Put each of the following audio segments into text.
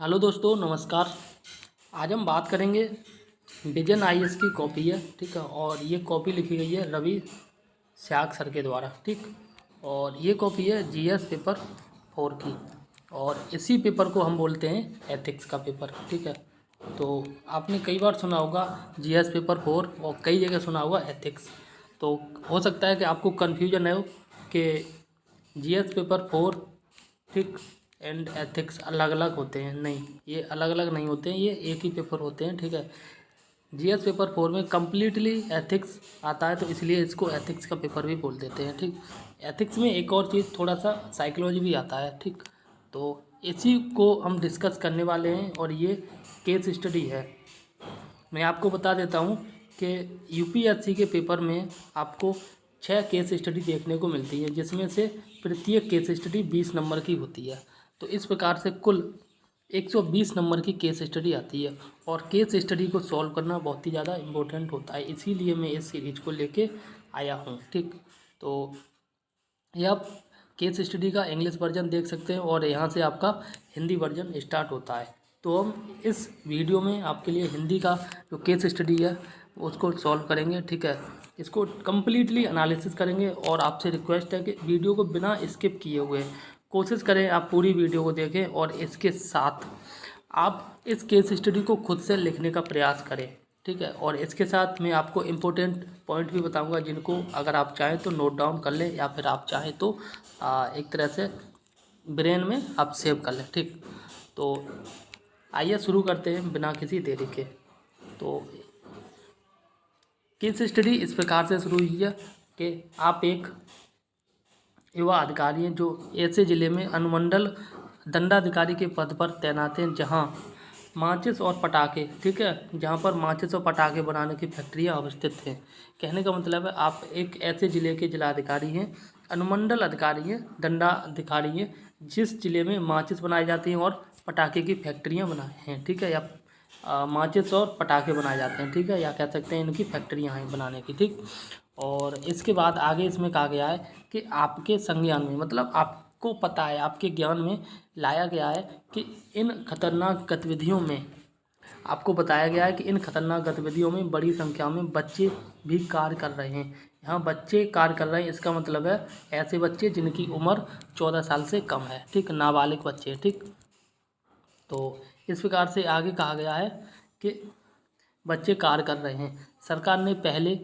Hello दोस्तों, नमस्कार। आज हम बात करेंगे विजन आईएएस की कॉपी है, ठीक है। और ये कॉपी लिखी गई है रवि स्याग सर के द्वारा, ठीक। और ये कॉपी है जीएस पेपर 4 की, और इसी पेपर को हम बोलते हैं एथिक्स का पेपर, ठीक है। तो आपने कई बार सुना होगा जीएस पेपर 4 और कई जगह सुना होगा एथिक्स। तो हो सकता है कि आपको कन्फ्यूजन है कि जीएस पेपर 4, ठीक, एंड एथिक्स अलग अलग होते हैं। नहीं, ये अलग अलग नहीं होते हैं, ये एक ही पेपर होते हैं, ठीक है। जीएस पेपर 4 में कम्प्लीटली एथिक्स आता है, तो इसलिए इसको एथिक्स का पेपर भी बोल देते हैं, ठीक। एथिक्स में एक और चीज़, थोड़ा सा साइकोलॉजी भी आता है, ठीक। तो इसी को हम डिस्कस करने वाले हैं, और ये केस स्टडी है। मैं आपको बता देता हूँ कि यूपीएससी के पेपर में आपको 6 केस स्टडी देखने को मिलती है, जिसमें से प्रत्येक केस स्टडी 20 नंबर की होती है। तो इस प्रकार से कुल 120 नंबर की केस स्टडी आती है, और केस स्टडी को सॉल्व करना बहुत ही ज़्यादा इम्पोर्टेंट होता है, इसीलिए मैं इस सीरीज को लेके आया हूँ, ठीक। तो ये आप केस स्टडी का इंग्लिश वर्जन देख सकते हैं, और यहाँ से आपका हिंदी वर्जन स्टार्ट होता है। तो हम इस वीडियो में आपके लिए हिंदी का जो केस स्टडी है उसको सॉल्व करेंगे, ठीक है। इसको कम्प्लीटली एनालिसिस करेंगे, और आपसे रिक्वेस्ट है कि वीडियो को बिना स्किप किए हुए कोशिश करें आप पूरी वीडियो को देखें, और इसके साथ आप इस केस स्टडी को खुद से लिखने का प्रयास करें, ठीक है। और इसके साथ मैं आपको इम्पोर्टेंट पॉइंट भी बताऊंगा, जिनको अगर आप चाहें तो नोट डाउन कर लें, या फिर आप चाहें तो एक तरह से ब्रेन में आप सेव कर लें, ठीक। तो आइए शुरू करते हैं बिना किसी देरी के। तो केस स्टडी इस प्रकार से शुरू हुई है कि आप एक युवा अधिकारी हैं जो ऐसे ज़िले में अनुमंडल दंडाधिकारी के पद पर तैनात हैं जहां माचिस और पटाखे, ठीक है, जहां पर माचिस और पटाखे बनाने की फैक्ट्रियां अवस्थित हैं। कहने का मतलब है आप एक ऐसे ज़िले के जिलाधिकारी हैं, अनुमंडल अधिकारी हैं, दंडाधिकारी हैं, जिस ज़िले में माचिस बनाई जाती हैं और पटाखे की फैक्ट्रियाँ बनाए हैं, ठीक है, या माचिस और पटाखे बनाए जाते हैं, ठीक है, या कह सकते हैं इनकी फैक्ट्रियाँ हैं बनाने की, ठीक। और इसके बाद आगे इसमें कहा गया है कि आपके संज्ञान में, मतलब आपको पता है, आपके ज्ञान में लाया गया है कि इन खतरनाक गतिविधियों में, आपको बताया गया है कि इन खतरनाक गतिविधियों में बड़ी संख्या में बच्चे भी कार्य कर रहे हैं। यहाँ बच्चे कार्य कर रहे हैं, इसका मतलब है ऐसे बच्चे जिनकी उम्र 14 साल से कम है, ठीक, नाबालिग बच्चे, ठीक। तो इस प्रकार से आगे कहा गया है कि बच्चे कार्य कर रहे हैं। सरकार ने पहले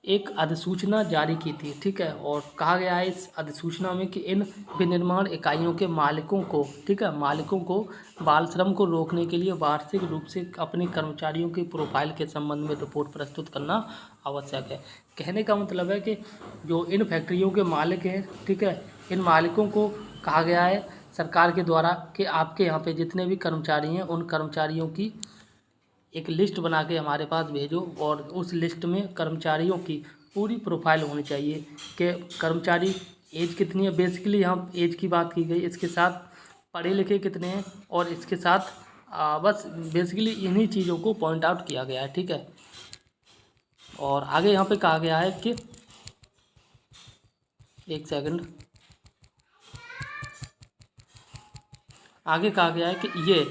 एक अधिसूचना जारी की थी, ठीक है, और कहा गया है इस अधिसूचना में कि इन विनिर्माण इकाइयों के मालिकों को, ठीक है, मालिकों को बाल श्रम को रोकने के लिए वार्षिक रूप से अपने कर्मचारियों की प्रोफाइल के संबंध में रिपोर्ट प्रस्तुत करना आवश्यक है। कहने का मतलब है कि जो इन फैक्ट्रियों के मालिक हैं, ठीक है, इन मालिकों को कहा गया है सरकार के द्वारा कि आपके यहाँ पे जितने भी कर्मचारी हैं उन कर्मचारियों की एक लिस्ट बना के हमारे पास भेजो, और उस लिस्ट में कर्मचारियों की पूरी प्रोफाइल होनी चाहिए कि कर्मचारी एज कितनी है, बेसिकली यहाँ एज की बात की गई, इसके साथ पढ़े लिखे कितने हैं, और इसके साथ बस बेसिकली इन्हीं चीज़ों को पॉइंट आउट किया गया है, ठीक है। और आगे यहाँ पे कहा गया है कि एक सेकंड, आगे कहा गया है कि ये,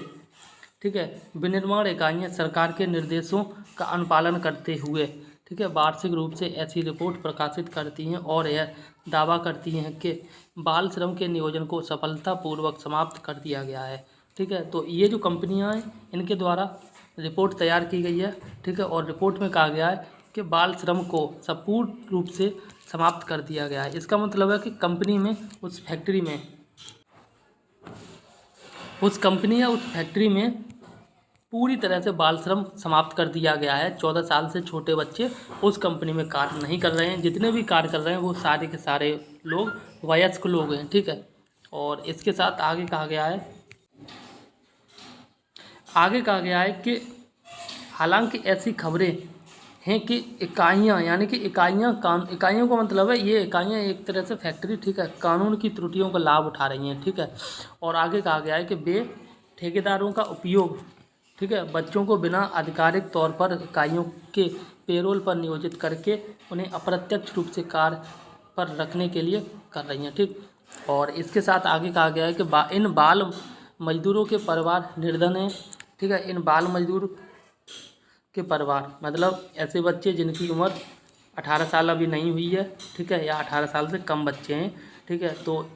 ठीक है, विनिर्माण इकाइयाँ सरकार के निर्देशों का अनुपालन करते हुए, ठीक है, वार्षिक रूप से ऐसी रिपोर्ट प्रकाशित करती हैं, और यह दावा करती हैं कि बाल श्रम के नियोजन को सफलतापूर्वक समाप्त कर दिया गया है, ठीक है। तो ये जो कंपनियां हैं इनके द्वारा रिपोर्ट तैयार की गई है, ठीक है, और रिपोर्ट में कहा गया है कि बाल श्रम को संपूर्ण रूप से समाप्त कर दिया गया है। इसका मतलब है कि कंपनी में, उस फैक्ट्री में, उस कंपनी या उस फैक्ट्री में पूरी तरह से बाल श्रम समाप्त कर दिया गया है। 14 साल से छोटे बच्चे उस कंपनी में कार्य नहीं कर रहे हैं, जितने भी कार्य कर रहे हैं वो सारे के सारे लोग वयस्क लोग हैं, ठीक है। और इसके साथ आगे कहा गया है, कि हालांकि ऐसी खबरें हैं कि इकाइयाँ, यानी कि इकाइयों का मतलब है ये इकाइयाँ एक तरह से फैक्ट्री, ठीक है, कानून की त्रुटियों का लाभ उठा रही हैं, ठीक है। और आगे कहा गया है कि वे ठेकेदारों का उपयोग, ठीक है, बच्चों को बिना आधिकारिक तौर पर इकाइयों के पेरोल पर नियोजित करके उन्हें अप्रत्यक्ष रूप से कार्य पर रखने के लिए कर रही हैं, ठीक। और इसके साथ आगे कहा गया है कि इन बाल मजदूरों के परिवार निर्धन हैं, ठीक है। इन बाल मजदूर के परिवार मतलब ऐसे बच्चे जिनकी उम्र 18 साल अभी नहीं हुई है, ठीक है, या 18 साल से कम बच्चे हैं, ठीक है। तो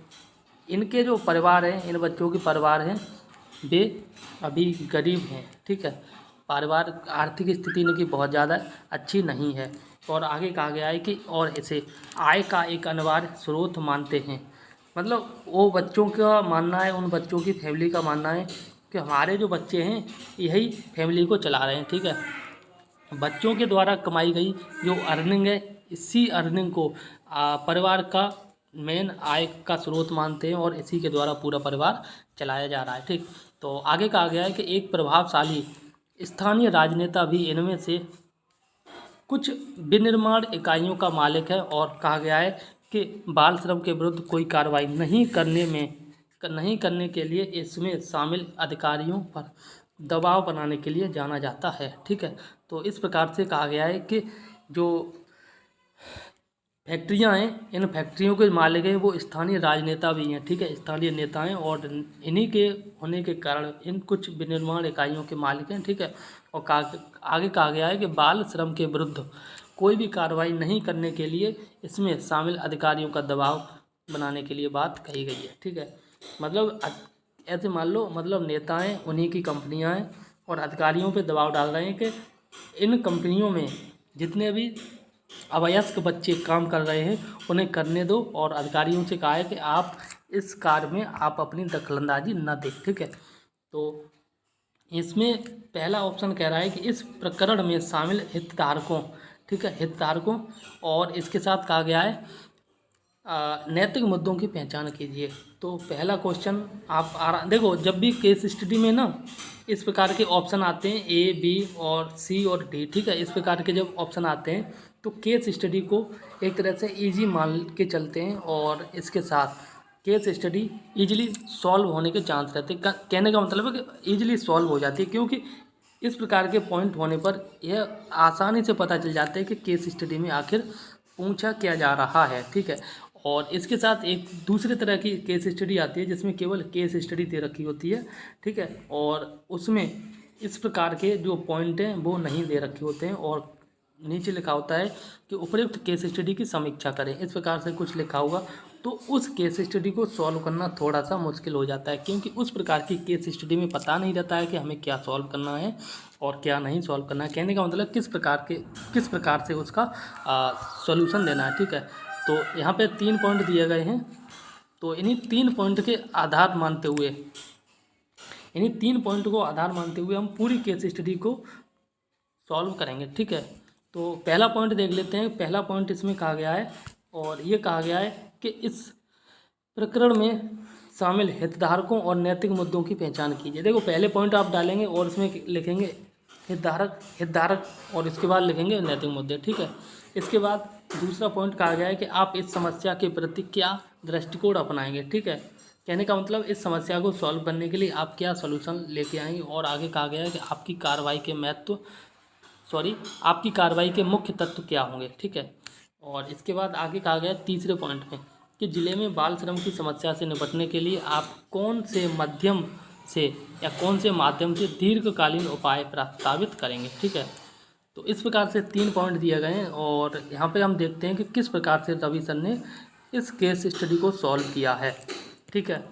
इनके जो परिवार हैं, इन बच्चों के परिवार हैं, वे अभी गरीब हैं, ठीक है। परिवार आर्थिक स्थिति इनकी बहुत ज़्यादा अच्छी नहीं है। और आगे कहा गया है कि और इसे आय का एक अनिवार्य स्रोत मानते हैं। मतलब वो बच्चों का मानना है, उन बच्चों की फैमिली का मानना है कि हमारे जो बच्चे हैं यही फैमिली को चला रहे हैं, ठीक है। बच्चों के द्वारा कमाई गई जो अर्निंग है, इसी अर्निंग को परिवार का मेन आय का स्रोत मानते हैं और इसी के द्वारा पूरा परिवार चलाया जा रहा है, ठीक। तो आगे कहा गया है कि एक प्रभावशाली स्थानीय राजनेता भी इनमें से कुछ विनिर्माण इकाइयों का मालिक है। और कहा गया है कि बाल श्रम के विरुद्ध कोई कार्रवाई नहीं करने के लिए इसमें शामिल अधिकारियों पर दबाव बनाने के लिए जाना जाता है, ठीक है। तो इस प्रकार से कहा गया है कि जो फैक्ट्रियां हैं, इन फैक्ट्रियों के मालिक हैं वो स्थानीय राजनेता भी हैं, ठीक है, स्थानीय नेता हैं। और इन्हीं के होने के कारण इन कुछ विनिर्माण इकाइयों के मालिक हैं, ठीक है। और आगे कहा गया है कि बाल श्रम के विरुद्ध कोई भी कार्रवाई नहीं करने के लिए इसमें शामिल अधिकारियों का दबाव बनाने के लिए बात कही गई है, ठीक है। मतलब ऐसे मान लो, मतलब नेताएं उन्हीं की कंपनियां हैं और अधिकारियों पे दबाव डाल रहे हैं कि इन कंपनियों में जितने भी अवयस्क बच्चे काम कर रहे हैं उन्हें करने दो। और अधिकारियों से कहा है कि आप इस कार्य में आप अपनी दखलंदाजी न दें, ठीक है। तो इसमें पहला ऑप्शन कह रहा है कि इस प्रकरण में शामिल हितधारकों, ठीक है, हितधारकों, और इसके साथ कहा गया है नैतिक मुद्दों की पहचान कीजिए। तो पहला क्वेश्चन आप देखो, जब भी केस स्टडी में ना इस प्रकार के ऑप्शन आते हैं ए, बी और सी और डी, ठीक है, इस प्रकार के जब ऑप्शन आते हैं तो केस स्टडी को एक तरह से इजी मान के चलते हैं और इसके साथ केस स्टडी इजीली सॉल्व होने के चांस रहते हैं। कहने का मतलब है कि इजीली सॉल्व हो जाती है, क्योंकि इस प्रकार के पॉइंट होने पर यह आसानी से पता चल जाता है कि केस स्टडी में आखिर पूछा क्या जा रहा है, ठीक है। और इसके साथ एक दूसरी तरह की केस स्टडी आती है जिसमें केवल केस स्टडी दे रखी होती है, ठीक है, और उसमें इस प्रकार के जो पॉइंट हैं वो नहीं दे रखे होते हैं और नीचे लिखा होता है कि उपयुक्त केस स्टडी की समीक्षा करें। इस प्रकार से कुछ लिखा होगा तो उस केस स्टडी को सॉल्व करना थोड़ा सा मुश्किल हो जाता है, क्योंकि उस प्रकार की केस स्टडी में पता नहीं रहता है कि हमें क्या सॉल्व करना है और क्या नहीं सॉल्व करना है। कहने का मतलब किस प्रकार से उसका सॉल्यूशन देना है, ठीक है। तो यहाँ पे 3 पॉइंट दिए गए हैं, तो इन्हीं 3 पॉइंट को आधार मानते हुए हम पूरी केस स्टडी को सॉल्व करेंगे, ठीक है। तो पहला पॉइंट देख लेते हैं। पहला पॉइंट इसमें कहा गया है और ये कहा गया है कि इस प्रकरण में शामिल हितधारकों और नैतिक मुद्दों की पहचान कीजिए। देखो, पहले पॉइंट आप डालेंगे और इसमें लिखेंगे हितधारक और इसके बाद लिखेंगे नैतिक मुद्दे, ठीक है। इसके बाद दूसरा पॉइंट कहा गया है कि आप इस समस्या के प्रति क्या दृष्टिकोण अपनाएंगे, ठीक है। कहने का मतलब इस समस्या को सॉल्व करने के लिए आप क्या सॉल्यूशन लेके आएंगे। और आगे कहा गया है कि आपकी कार्रवाई के मुख्य तत्व क्या होंगे, ठीक है। और इसके बाद आगे कहा गया है तीसरे पॉइंट में कि जिले में बाल श्रम की समस्या से निपटने के लिए आप कौन से माध्यम से दीर्घकालीन उपाय प्रस्तावित करेंगे, ठीक है। तो इस प्रकार से 3 पॉइंट दिए गए हैं और यहाँ पे हम देखते हैं कि किस प्रकार से रवि सर ने इस केस स्टडी को सॉल्व किया है, ठीक है।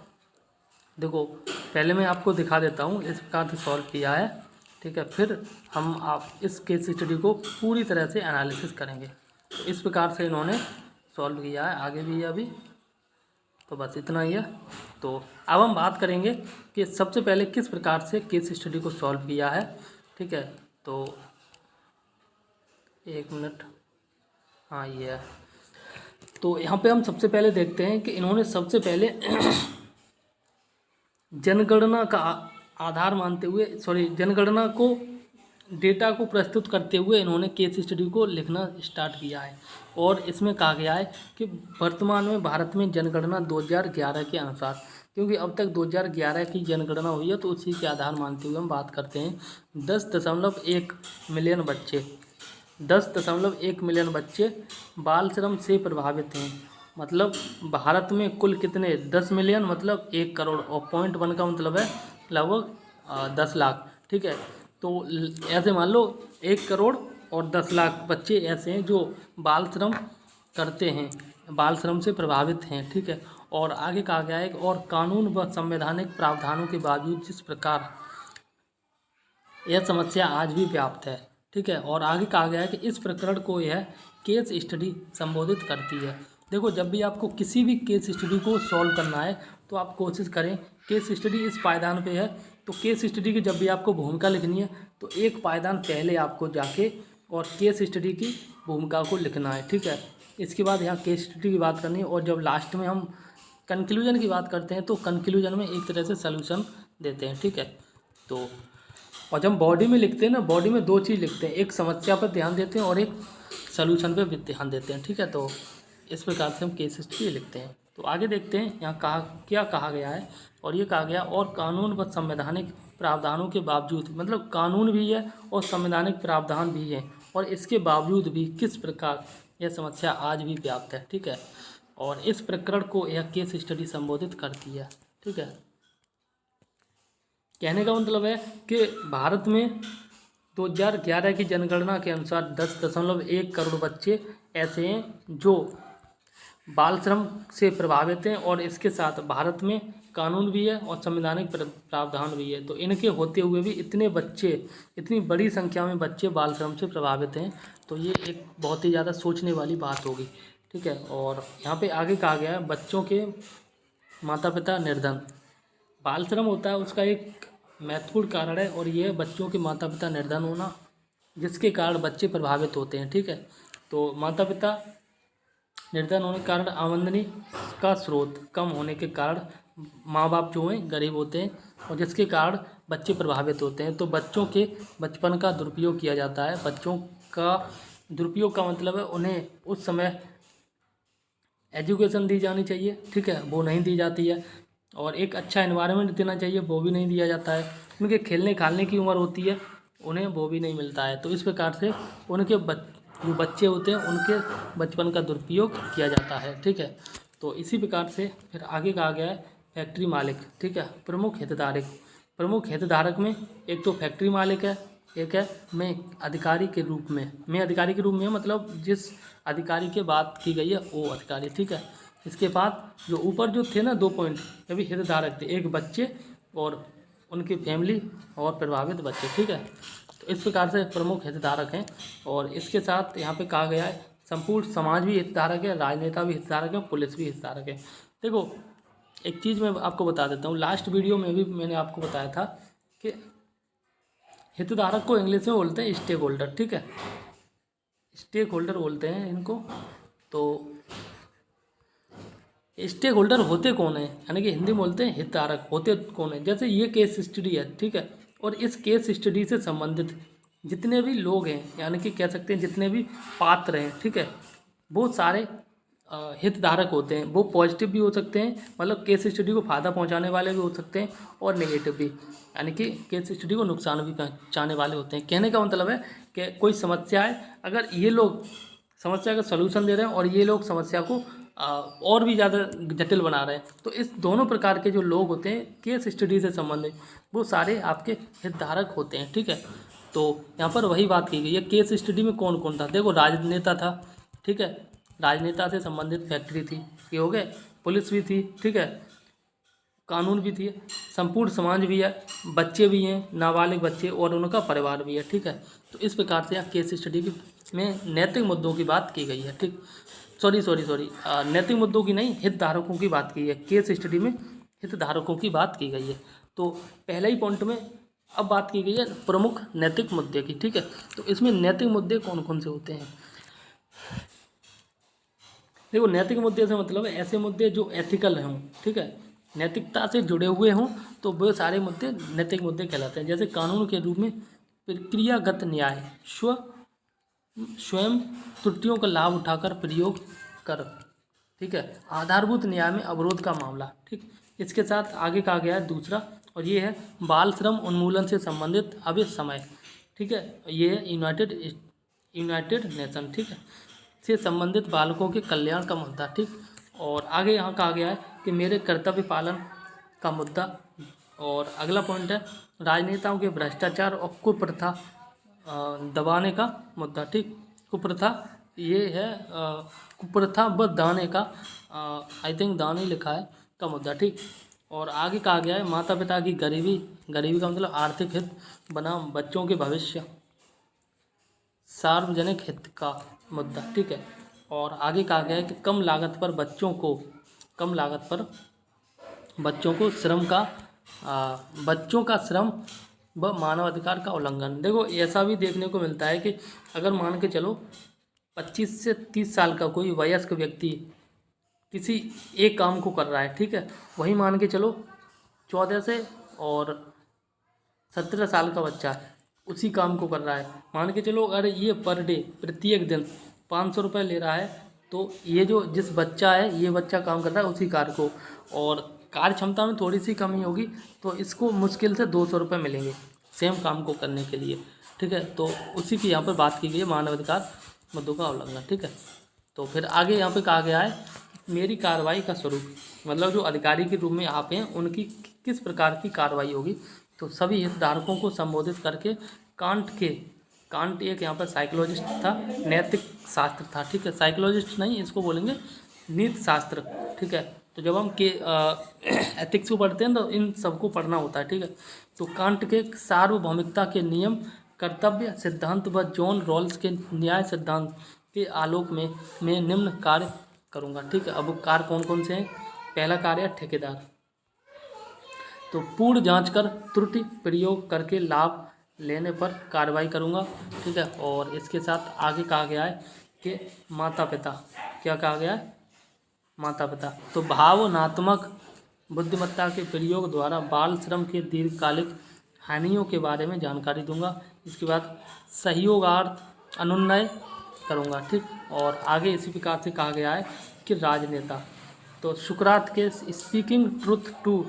देखो, पहले मैं आपको दिखा देता हूँ इस प्रकार से सॉल्व किया है, ठीक है। फिर आप इस केस स्टडी को पूरी तरह से एनालिसिस करेंगे। तो इस प्रकार से इन्होंने सॉल्व किया है, आगे भी है अभी, तो बस इतना ही है। तो अब हम बात करेंगे कि सबसे पहले किस प्रकार से केस स्टडी को सॉल्व किया है, ठीक है। तो 1 मिनट, हाँ ये है। तो यहाँ पे हम सबसे पहले देखते हैं कि इन्होंने सबसे पहले जनगणना का आधार मानते हुए जनगणना को डेटा को प्रस्तुत करते हुए इन्होंने केस स्टडी को लिखना स्टार्ट किया है। और इसमें कहा गया है कि वर्तमान में भारत में जनगणना 2011 के अनुसार, क्योंकि अब तक 2011 की जनगणना हुई है तो उसी के आधार मानते हुए हम बात करते हैं, 10.1 मिलियन बच्चे बाल श्रम से प्रभावित हैं। मतलब भारत में कुल कितने 10 मिलियन मतलब 1 करोड़, और पॉइंट 1 का मतलब है लगभग 10 लाख, ठीक है। तो ऐसे मान लो 1 करोड़ और 10 लाख बच्चे ऐसे हैं जो बाल श्रम करते हैं, बाल श्रम से प्रभावित हैं, ठीक है। और आगे कहा गया है और कानून व संवैधानिक प्रावधानों के बावजूद जिस प्रकार यह समस्या आज भी व्याप्त है, ठीक है। और आगे कहा गया है कि इस प्रकरण को यह केस स्टडी संबोधित करती है। देखो, जब भी आपको किसी भी केस स्टडी को सॉल्व करना है तो आप कोशिश करें, केस स्टडी इस पायदान पे है, तो केस स्टडी की जब भी आपको भूमिका लिखनी है तो एक पायदान पहले आपको जाके और केस स्टडी की भूमिका को लिखना है, ठीक है। इसके बाद यहाँ केस स्टडी की बात करनी है, और जब लास्ट में हम कंक्लूजन की बात करते हैं तो कंक्लूजन में एक तरह से सलूशन देते हैं, ठीक है। तो और जब बॉडी में लिखते हैं ना, बॉडी में 2 चीज़ लिखते हैं, एक समस्या पर ध्यान देते हैं और एक सलूशन पे भी ध्यान देते हैं, ठीक है। तो इस प्रकार से हम केस हिस्ट्री लिखते हैं। तो आगे देखते हैं यहाँ क्या कहा गया है, और ये कहा गया और कानून व संवैधानिक प्रावधानों के बावजूद, मतलब कानून भी है और संवैधानिक प्रावधान भी है, और इसके बावजूद भी किस प्रकार यह समस्या आज भी व्याप्त है, ठीक है। और इस प्रकरण को यह केस स्टडी संबोधित करती है, ठीक है। कहने का मतलब है कि भारत में 2011 की जनगणना के अनुसार 10.1 करोड़ बच्चे ऐसे हैं जो बाल श्रम से प्रभावित हैं, और इसके साथ भारत में कानून भी है और संवैधानिक प्रावधान भी है। तो इनके होते हुए भी इतने बच्चे, इतनी बड़ी संख्या में बच्चे बाल श्रम से प्रभावित हैं, तो ये एक बहुत ही ज़्यादा सोचने वाली बात होगी, ठीक है। और यहाँ पे आगे कहा गया है बच्चों के माता पिता निर्धन, बाल श्रम होता है उसका एक महत्वपूर्ण कारण है, और ये बच्चों के माता पिता निर्धन होना, जिसके कारण बच्चे प्रभावित होते हैं, ठीक है। तो माता पिता निर्धन होने के कारण आमदनी का स्रोत कम होने के कारण माँ बाप जो हैं गरीब होते हैं, और जिसके कारण बच्चे प्रभावित होते हैं। तो बच्चों के बचपन का दुरुपयोग किया जाता है। बच्चों का दुरुपयोग का मतलब है उन्हें उस समय एजुकेशन दी जानी चाहिए, ठीक है, वो नहीं दी जाती है। और एक अच्छा एनवायरनमेंट देना चाहिए, वो भी नहीं दिया जाता है। उनके खेलने खालने की उम्र होती है, उन्हें वो भी नहीं मिलता है। तो इस प्रकार से उनके जो बच्चे होते हैं उनके बचपन का दुरुपयोग किया जाता है, ठीक है। तो इसी प्रकार से फिर आगे कहा गया है फैक्ट्री मालिक, ठीक है, प्रमुख हितधारक। प्रमुख हितधारक में एक तो फैक्ट्री मालिक है, एक है मैं अधिकारी के रूप में, मैं अधिकारी के रूप में मतलब जिस अधिकारी की बात की गई है वो अधिकारी, ठीक है। इसके बाद जो ऊपर जो थे ना 2 पॉइंट, अभी हितधारक थे, एक बच्चे और उनकी फैमिली और प्रभावित बच्चे, ठीक है। तो इस प्रकार से प्रमुख हितधारक हैं, और इसके साथ यहाँ पे कहा गया है संपूर्ण समाज भी हितधारक है, राजनेता भी हितधारक है, पुलिस भी हितधारक है। देखो, एक चीज़ मैं आपको बता देता हूँ, लास्ट वीडियो में भी मैंने आपको बताया था कि हितधारक को इंग्लिश में बोलते हैं स्टेक होल्डर, ठीक है, स्टेक होल्डर बोलते हैं इनको। तो स्टेक होल्डर होते कौन है, यानी कि हिंदी में बोलते हैं हितधारक, होते कौन है। जैसे ये केस स्टडी है, ठीक है, और इस केस स्टडी से संबंधित जितने भी लोग हैं, यानी कि कह सकते हैं जितने भी पात्र हैं, ठीक है, वो सारे हितधारक होते हैं। वो पॉजिटिव भी हो सकते हैं, मतलब केस स्टडी को फ़ायदा पहुंचाने वाले भी हो सकते हैं, और नेगेटिव भी, यानी कि केस स्टडी को नुकसान भी पहुंचाने वाले होते हैं। कहने का मतलब है कि कोई समस्या है, अगर ये लोग समस्या का सलूशन दे रहे हैं और ये लोग समस्या को और भी ज़्यादा जटिल बना रहे हैं, तो इस दोनों प्रकार के जो लोग होते हैं केस स्टडी से संबंधित, वो सारे आपके हितधारक होते हैं, ठीक है। तो यहाँ पर वही बात की गई है, केस स्टडी में कौन कौन था। देखो, राजनेता था, ठीक है, राजनेता से संबंधित फैक्ट्री थी, ये हो गए, पुलिस भी थी, ठीक है, कानून भी थी, संपूर्ण समाज भी है, बच्चे भी हैं, नाबालिग बच्चे, और उनका परिवार भी है, ठीक है। तो इस प्रकार से यहाँ केस स्टडी में नैतिक मुद्दों की बात की गई है, ठीक, सॉरी नैतिक मुद्दों की नहीं, हितधारकों की बात की है, केस स्टडी में हितधारकों की बात की गई है। तो पहला ही पॉइंट में अब बात की गई है प्रमुख नैतिक मुद्दे की, ठीक है। तो इसमें नैतिक मुद्दे कौन कौन से होते हैं। देखो, नैतिक मुद्दे से मतलब है ऐसे मुद्दे जो एथिकल हों, ठीक है, नैतिकता से जुड़े हुए हों, तो वो सारे मुद्दे नैतिक मुद्दे कहलाते हैं। जैसे कानून के रूप में प्रक्रियागत न्याय, स्वयं त्रुटियों का लाभ उठाकर प्रयोग कर, ठीक है, आधारभूत न्याय में अवरोध का मामला, ठीक। इसके साथ आगे कहा गया है दूसरा, और ये है बाल श्रम उन्मूलन से संबंधित अभी समय, ठीक है, ये है यूनाइटेड नेशन, ठीक है, से संबंधित बालकों के कल्याण का मुद्दा, ठीक। और आगे यहाँ कहा गया है कि मेरे कर्तव्य पालन का मुद्दा। और अगला पॉइंट है राजनेताओं के भ्रष्टाचार और कुप्रथा दबाने का मुद्दा। ठीक, कुप्रथा ये है कुप्रथा व दाने का, आई थिंक दाने लिखा है, का मुद्दा। ठीक, और आगे कहा गया है माता पिता की गरीबी, गरीबी का मतलब आर्थिक हित बनाम बच्चों के भविष्य, सार्वजनिक हित का मुद्दा। ठीक है, और आगे कहा गया है कि कम लागत पर बच्चों को श्रम का बच्चों का श्रम व मानवाधिकार का उल्लंघन। देखो ऐसा भी देखने को मिलता है कि अगर मान के चलो 25 से 30 साल का कोई वयस्क व्यक्ति किसी एक काम को कर रहा है, ठीक है, वही मान के चलो 14 से और 17 साल का बच्चा उसी काम को कर रहा है। मान के चलो अगर ये पर डे प्रत्येक दिन 500 रुपये ले रहा है, तो ये जो जिस बच्चा है ये बच्चा काम कर रहा है उसी कार्य को, और कार्य क्षमता में थोड़ी सी कमी होगी तो इसको मुश्किल से 200 रुपये मिलेंगे सेम काम को करने के लिए। ठीक है, तो उसी की यहाँ पर बात की गई है मानवाधिकार मुद्दों का उल्लंघन। ठीक है, तो फिर आगे यहाँ पे कहा गया है मेरी कार्रवाई का स्वरूप, मतलब जो अधिकारी के रूप में आप हैं उनकी किस प्रकार की कार्रवाई होगी। तो सभी हितधारकों को संबोधित करके कांट एक यहाँ पर साइकोलॉजिस्ट था, नैतिक शास्त्र था। ठीक है, साइकोलॉजिस्ट नहीं, इसको बोलेंगे नीति शास्त्र। ठीक है, तो जब हम एथिक्स को पढ़ते हैं तो इन सबको पढ़ना होता है। ठीक है, तो कांट के सार्वभौमिकता के नियम, कर्तव्य सिद्धांत व जॉन रॉल्स के न्याय सिद्धांत के आलोक में मैं निम्न कार्य करूँगा। ठीक है, अब वो कार्य कौन कौन से हैं। पहला कार्य है ठेकेदार, तो पूर्ण जांच कर त्रुटि प्रयोग करके लाभ लेने पर कार्रवाई करूँगा। ठीक है, और इसके साथ आगे कहा गया है कि माता पिता, क्या कहा गया है, माता पिता, तो भावनात्मक बुद्धिमत्ता के प्रयोग द्वारा बाल श्रम के दीर्घकालिक हानियों के बारे में जानकारी दूंगा। इसके बाद सहयोगार्थ अनुन्नय करूंगा। ठीक, और आगे इसी प्रकार से कहा गया है कि राजनेता, तो सुकरात के स्पीकिंग ट्रुथ टू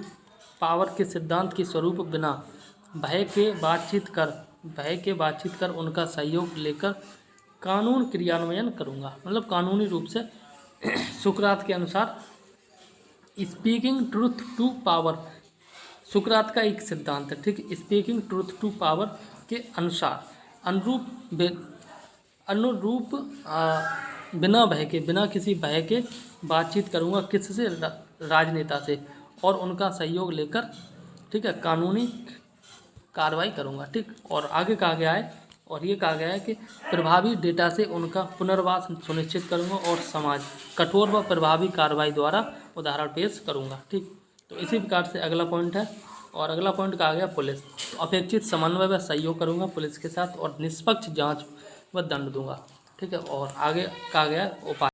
पावर के सिद्धांत के स्वरूप बिना भय के बातचीत कर उनका सहयोग लेकर कानून क्रियान्वयन करूंगा। मतलब कानूनी रूप से सुकरात के अनुसार स्पीकिंग ट्रुथ टू पावर, सुकरात का एक सिद्धांत है। ठीक, स्पीकिंग ट्रुथ टू पावर के अनुसार अनुरूप बिना किसी भय के बातचीत करूंगा, किससे, राजनेता से, और उनका सहयोग लेकर, ठीक है, कानूनी कार्रवाई करूंगा। ठीक, और आगे कहा गया है, और ये कहा गया है कि प्रभावी डेटा से उनका पुनर्वास सुनिश्चित करूंगा और कठोर व प्रभावी कार्रवाई द्वारा उदाहरण पेश करूंगा। ठीक, तो इसी प्रकार से अगला पॉइंट है, और अगला पॉइंट कहा गया पुलिस, तो अपेक्षित समन्वय व सहयोग करूंगा पुलिस के साथ और निष्पक्ष जांच व दंड दूंगा। ठीक है, और आगे कहा गया उपाय।